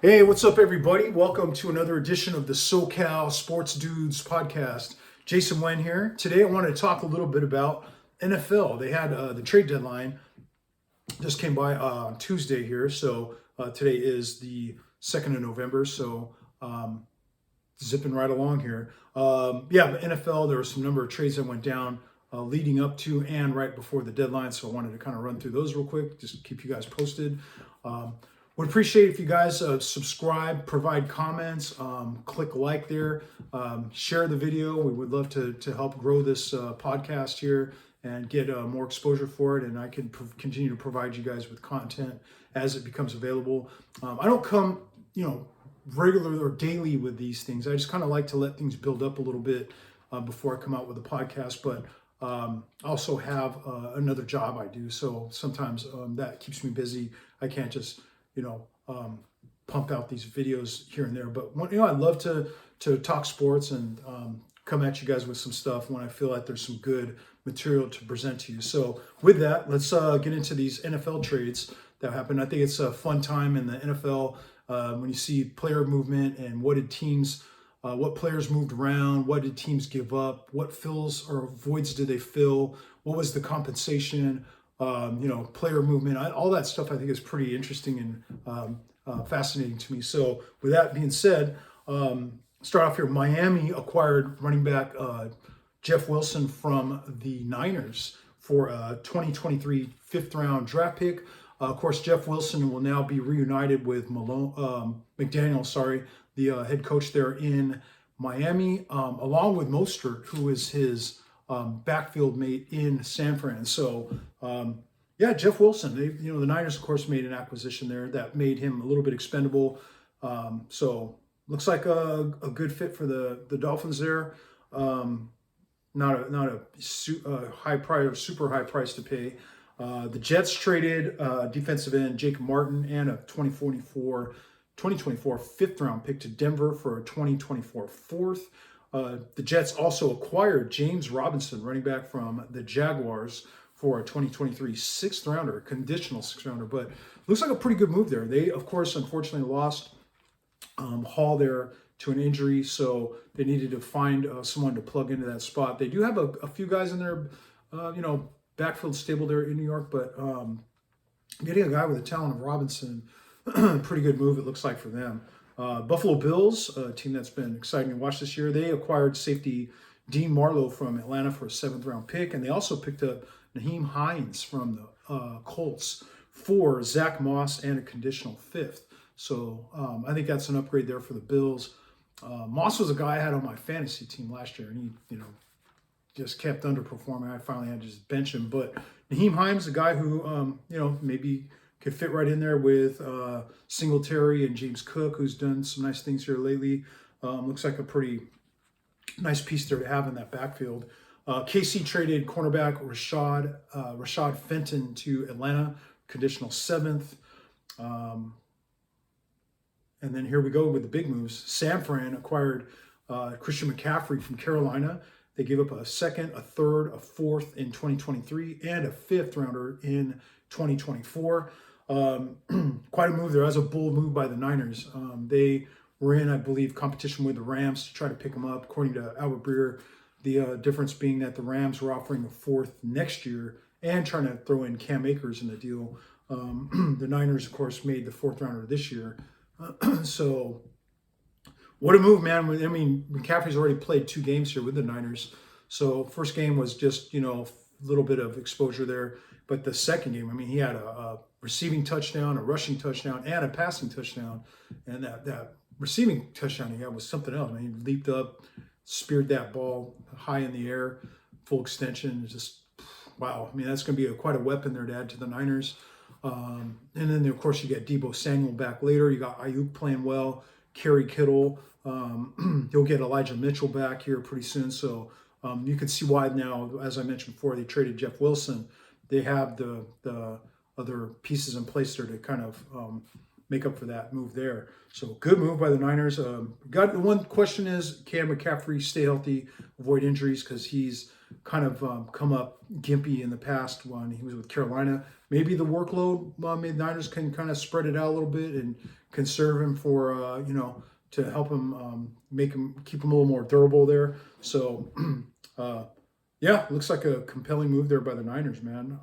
Hey, what's up, everybody? Welcome to another edition of the SoCal Sports Dudes podcast. Jason Wen here. Today, I wanted to talk a little bit about NFL. They had the trade deadline just came by on Tuesday here, so today is the 2nd of November. So zipping right along here. The NFL. There were some number of trades that went down leading up to and right before the deadline, so I wanted to kind of run through those real quick, just keep you guys posted. Would appreciate if you guys subscribe, provide comments, click like there, share the video. We would love to help grow this podcast here and get more exposure for it, and I can continue to provide you guys with content as it becomes available. I don't come, regular or daily with these things. I just kind of like to let things build up a little bit before I come out with a podcast, but also have another job I do. So sometimes that keeps me busy. I can't just, pump out these videos here and there. But I love to talk sports and come at you guys with some stuff when I feel like there's some good material to present to you. So with that, let's get into these NFL trades that happened. I think it's a fun time in the NFL when you see player movement and what players moved around, what did teams give up, what fills or voids did they fill, what was the compensation, player movement, all that stuff I think is pretty interesting and fascinating to me. So with that being said, start off here. Miami acquired running back Jeff Wilson from the Niners for a 2023 fifth round draft pick. Of course, Jeff Wilson will now be reunited with McDaniel, the head coach there in Miami, along with Mostert, who is his backfield mate in San Fran. So, Jeff Wilson. The Niners, of course, made an acquisition there that made him a little bit expendable. So, looks like a good fit for the Dolphins there. Not a high price, super high price to pay. The Jets traded defensive end Jacob Martin and a 2024 fifth round pick to Denver for a 2024 fourth. The Jets also acquired James Robinson, running back from the Jaguars, for a 2023 sixth rounder, a conditional sixth rounder, but looks like a pretty good move there. They, of course, unfortunately lost Hall there to an injury, so they needed to find someone to plug into that spot. They do have a few guys in their, backfield stable there in New York, but getting a guy with the talent of Robinson, pretty good move it looks like for them. Buffalo Bills, a team that's been exciting to watch this year, they acquired safety Dean Marlowe from Atlanta for a seventh round pick, and they also picked up Nyheim Hines from the Colts for Zach Moss and a conditional fifth. So I think that's an upgrade there for the Bills. Moss was a guy I had on my fantasy team last year, and he, just kept underperforming. I finally had to just bench him. But Nyheim Hines, a guy who, maybe could fit right in there with Singletary and James Cook, who's done some nice things here lately. Looks like a pretty nice piece there to have in that backfield. KC traded cornerback Rashad Fenton to Atlanta, conditional seventh. And then here we go with the big moves. San Fran acquired Christian McCaffrey from Carolina. They gave up a second, a third, a fourth in 2023, and a fifth rounder in 2024. Quite a move there. That was a bold move by the Niners. They were in, I believe, competition with the Rams to try to pick them up. According to Albert Breer, the difference being that the Rams were offering a fourth next year and trying to throw in Cam Akers in the deal. The Niners, of course, made the fourth rounder this year. So what a move, man. I mean, McCaffrey's already played 2 games here with the Niners. So first game was just, a little bit of exposure there. But the second game, he had a receiving touchdown, a rushing touchdown, and a passing touchdown. And that receiving touchdown he had was something else. He leaped up, speared that ball high in the air, full extension. Just, wow. That's going to be quite a weapon there to add to the Niners. And then, of course, you got Deebo Samuel back later. You got Ayuk playing well, Kerry Kittle. You'll get Elijah Mitchell back here pretty soon. So you can see why now, as I mentioned before, they traded Jeff Wilson. They have the other pieces in place there to kind of make up for that move there. So good move by the Niners. Got the one question is, can McCaffrey stay healthy, avoid injuries? Because he's kind of come up gimpy in the past when he was with Carolina. Maybe the workload made Niners can kind of spread it out a little bit and conserve him for to help him keep him a little more durable there. So yeah, looks like a compelling move there by the Niners, man.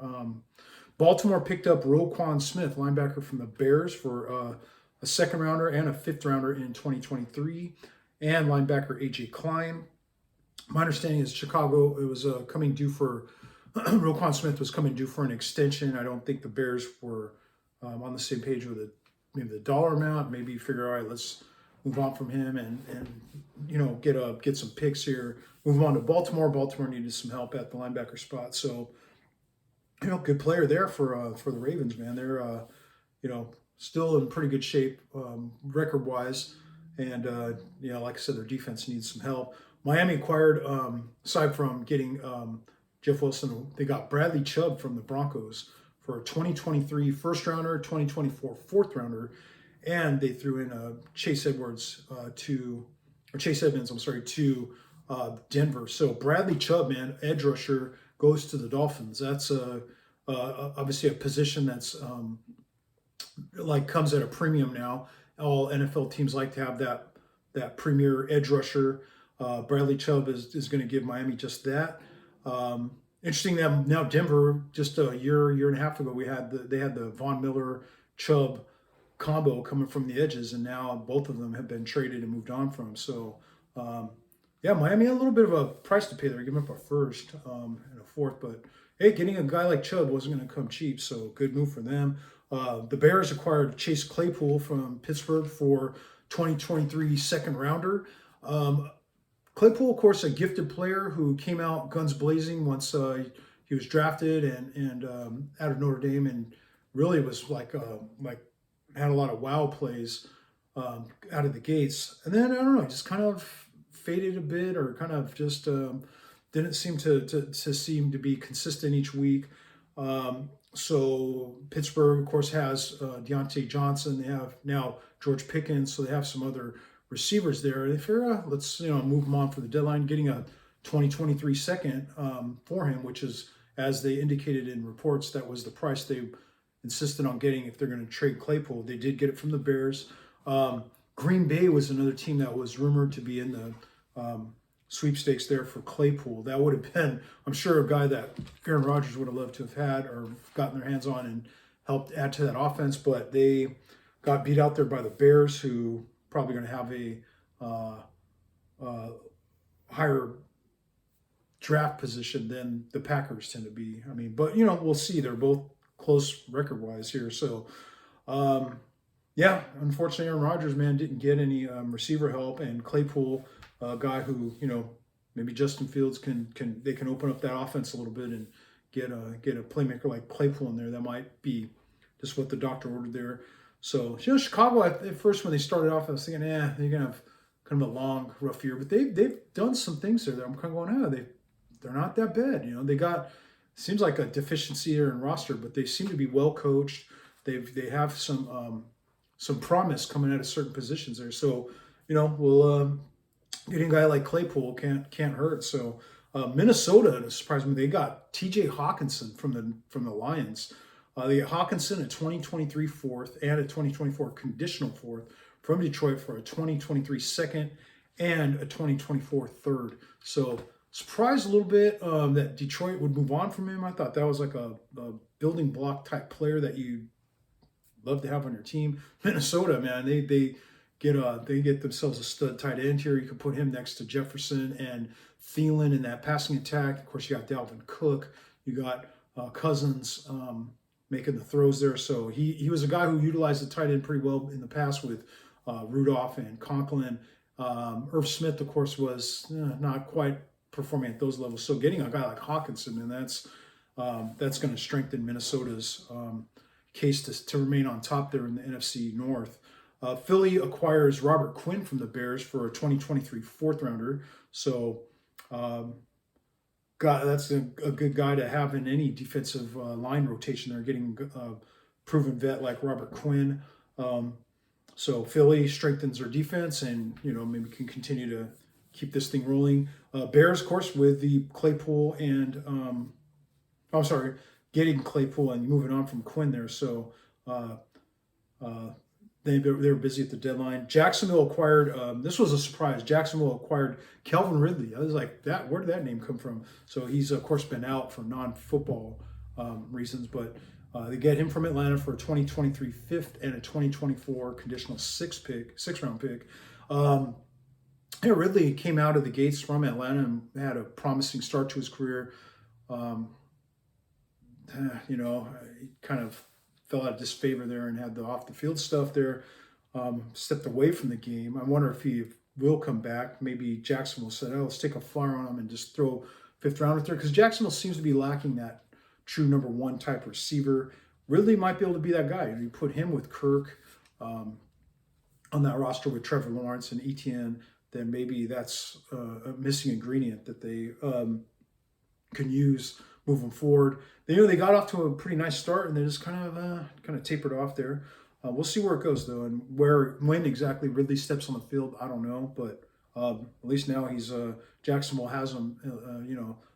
Baltimore picked up Roquan Smith, linebacker from the Bears, for a second rounder and a fifth rounder in 2023, and linebacker AJ Klein. My understanding is Chicago, it was coming due for Roquan Smith was coming due for an extension. I don't think the Bears were on the same page with maybe the dollar amount. Maybe figure, all right, let's move on from him and get some picks here. Move on to Baltimore. Baltimore needed some help at the linebacker spot, so good player there for the Ravens, man. They're still in pretty good shape record wise, and like I said, their defense needs some help. Miami acquired, aside from getting Jeff Wilson, they got Bradley Chubb from the Broncos for a 2023 first rounder, 2024 fourth rounder, and they threw in Chase Edmonds, to Denver. So Bradley Chubb, man, edge rusher, goes to the Dolphins. That's obviously a position that's comes at a premium now. All NFL teams like to have that premier edge rusher. Bradley Chubb is going to give Miami just that. Interesting that now Denver, just a year and a half ago, they had the Von Miller Chubb combo coming from the edges, and now both of them have been traded and moved on from. So Miami had a little bit of a price to pay there, giving up a first and a fourth, but hey, getting a guy like Chubb wasn't going to come cheap, so good move for them. The Bears acquired Chase Claypool from Pittsburgh for 2023 second rounder. Claypool, of course, a gifted player who came out guns blazing once he was drafted and out of Notre Dame, and really was like had a lot of wow plays out of the gates. And then I don't know, just kind of faded a bit, or kind of just didn't seem to be consistent each week. So Pittsburgh, of course, has Deontay Johnson. They have now George Pickens, so they have some other receivers there. They figure, let's move him on for the deadline, getting a 2023 second for him, which is, as they indicated in reports, that was the price they insisted on getting if they're going to trade Claypool. They did get it from the Bears. Green Bay was another team that was rumored to be in the sweepstakes there for Claypool. That would have been, I'm sure, a guy that Aaron Rodgers would have loved to have had or gotten their hands on and helped add to that offense, but they got beat out there by the Bears, who probably going to have a higher draft position than the Packers tend to be. I mean, but we'll see. They're both close record-wise here. So, unfortunately, Aaron Rodgers, man, didn't get any receiver help, and Claypool, a guy who maybe Justin Fields can open up that offense a little bit and get a playmaker like Claypool in there. That might be just what the doctor ordered there. So, Chicago, at first when they started off, I was thinking, they're going to have kind of a long, rough year. But they've done some things there that I'm kind of going, they're not that bad. They got, seems like a deficiency here in roster, but they seem to be well coached. They have some promise coming out of certain positions there. So, we'll getting a guy like Claypool can't hurt. So, Minnesota, surprised me, they got T.J. Hawkinson from the Lions. They got Hawkinson, a 2023 fourth and a 2024 conditional fourth from Detroit for a 2023 second and a 2024 third. So surprised a little bit that Detroit would move on from him. I thought that was like a building block type player that you'd love to have on your team. Minnesota, man, they get themselves a stud tight end here. You can put him next to Jefferson and Thielen in that passing attack. Of course, you got Dalvin Cook. You got Cousins making the throws there. So he was a guy who utilized the tight end pretty well in the past with Rudolph and Conklin. Irv Smith, of course, was not quite performing at those levels. So getting a guy like Hawkinson, and that's going to strengthen Minnesota's case to remain on top there in the NFC North. Philly acquires Robert Quinn from the Bears for a 2023 fourth rounder. So that's a good guy to have in any defensive line rotation. They're getting a proven vet like Robert Quinn. So Philly strengthens their defense, and maybe can continue to keep this thing rolling. Bears, of course, with the Claypool and getting Claypool and moving on from Quinn there. So They were busy at the deadline. Jacksonville acquired, this was a surprise. Jacksonville acquired Calvin Ridley. I was like, where did that name come from? So he's, of course, been out for non-football reasons, but they get him from Atlanta for a 2023 fifth and a 2024 conditional six-round pick. Ridley came out of the gates from Atlanta and had a promising start to his career. He kind of fell out of disfavor there and had the off-the-field stuff there, stepped away from the game. I wonder if he will come back. Maybe Jacksonville said, oh, let's take a flyer on him and just throw fifth rounder there, because Jacksonville seems to be lacking that true number one type receiver. Ridley might be able to be that guy. You put him with Kirk on that roster with Trevor Lawrence and Etienne, then maybe that's a missing ingredient that they can use moving forward. They got off to a pretty nice start, and they just kind of tapered off there. We'll see where it goes though, and when exactly Ridley steps on the field, I don't know. But at least now he's Jacksonville has him,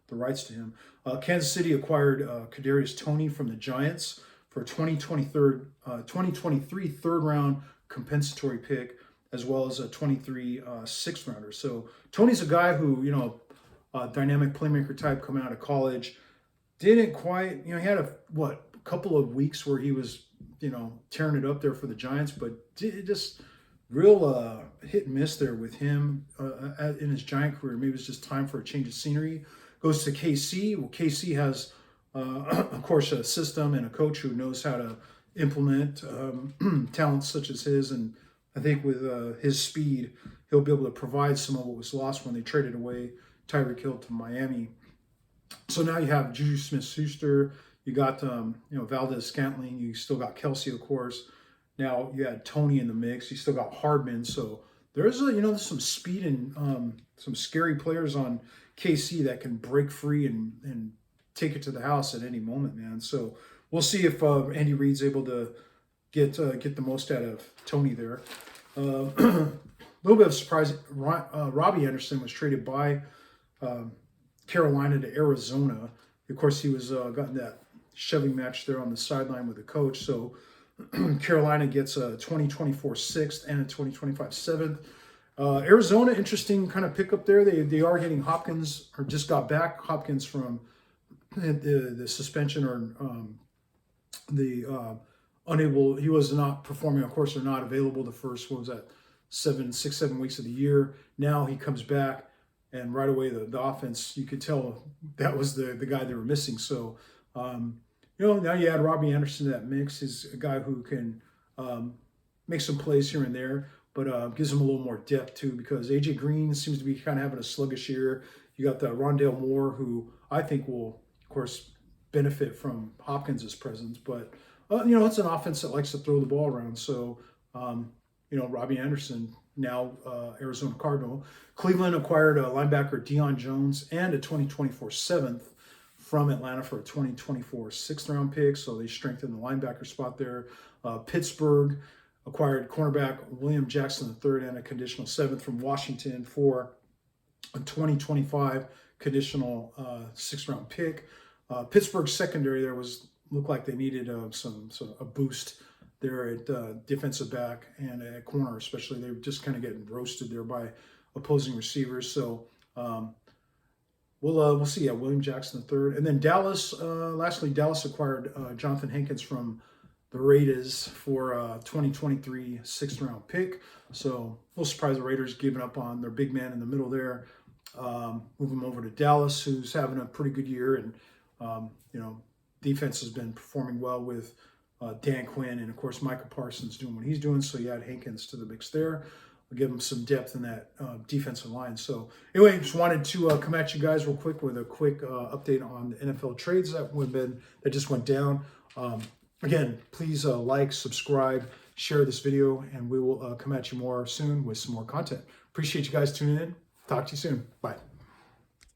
the rights to him. Kansas City acquired Kadarius Toney from the Giants for a 2023 third round compensatory pick, as well as a 23 sixth rounder. So Toney's a guy who, dynamic playmaker type coming out of college. Didn't quite, he had a couple of weeks where he was, tearing it up there for the Giants, but just real hit and miss there with him in his Giant career. Maybe it's just time for a change of scenery. Goes to KC. Well, KC has, of course, a system and a coach who knows how to implement talents such as his, and I think with his speed, he'll be able to provide some of what was lost when they traded away Tyreek Hill to Miami. So now you have Juju Smith-Schuster, you got Valdez-Scantling, you still got Kelsey, of course. Now you had Toney in the mix, you still got Hardman. So there's there's some speed and some scary players on KC that can break free and take it to the house at any moment, man. So we'll see if Andy Reid's able to get the most out of Toney there. A little bit of surprise, Robbie Anderson was traded by Carolina to Arizona. Of course, he was gotten that shoving match there on the sideline with the coach. So Carolina gets a 2024 sixth and a 2025 seventh. Arizona, interesting kind of pickup there. They are getting Hopkins, or just got back Hopkins from the suspension or unable. He was not performing. Of course, they're not available the first, 7 weeks of the year. Now he comes back, and right away the offense, you could tell that was the guy they were missing. So now you add Robbie Anderson to that mix. He's a guy who can make some plays here and there, but gives him a little more depth too, because AJ Green seems to be kind of having a sluggish year. You got Rondale Moore, who I think will, of course, benefit from Hopkins' presence, but it's an offense that likes to throw the ball around. So Robbie Anderson, now Arizona Cardinal. Cleveland acquired linebacker Deion Jones and a 2024 seventh from Atlanta for a 2024 sixth round pick. So they strengthened the linebacker spot there. Pittsburgh acquired cornerback William Jackson III and a conditional seventh from Washington for a 2025 conditional sixth round pick. Pittsburgh's secondary there looked like they needed a boost there at defensive back and at corner, especially. They were just kind of getting roasted there by opposing receivers. So we'll see. Yeah, William Jackson III, and then Dallas. Lastly, Dallas acquired Jonathan Hankins from the Raiders for a 2023 sixth round pick. So a little surprised the Raiders giving up on their big man in the middle there. Move him over to Dallas, who's having a pretty good year, and defense has been performing well with Dan Quinn, and of course Micah Parsons doing what he's doing. So you add Hankins to the mix there. I'll give him some depth in that defensive line. So anyway, just wanted to come at you guys real quick with a quick update on the NFL trades that just went down. Again, please like, subscribe, share this video, and we will come at you more soon with some more content. Appreciate you guys tuning in. Talk to you soon. Bye.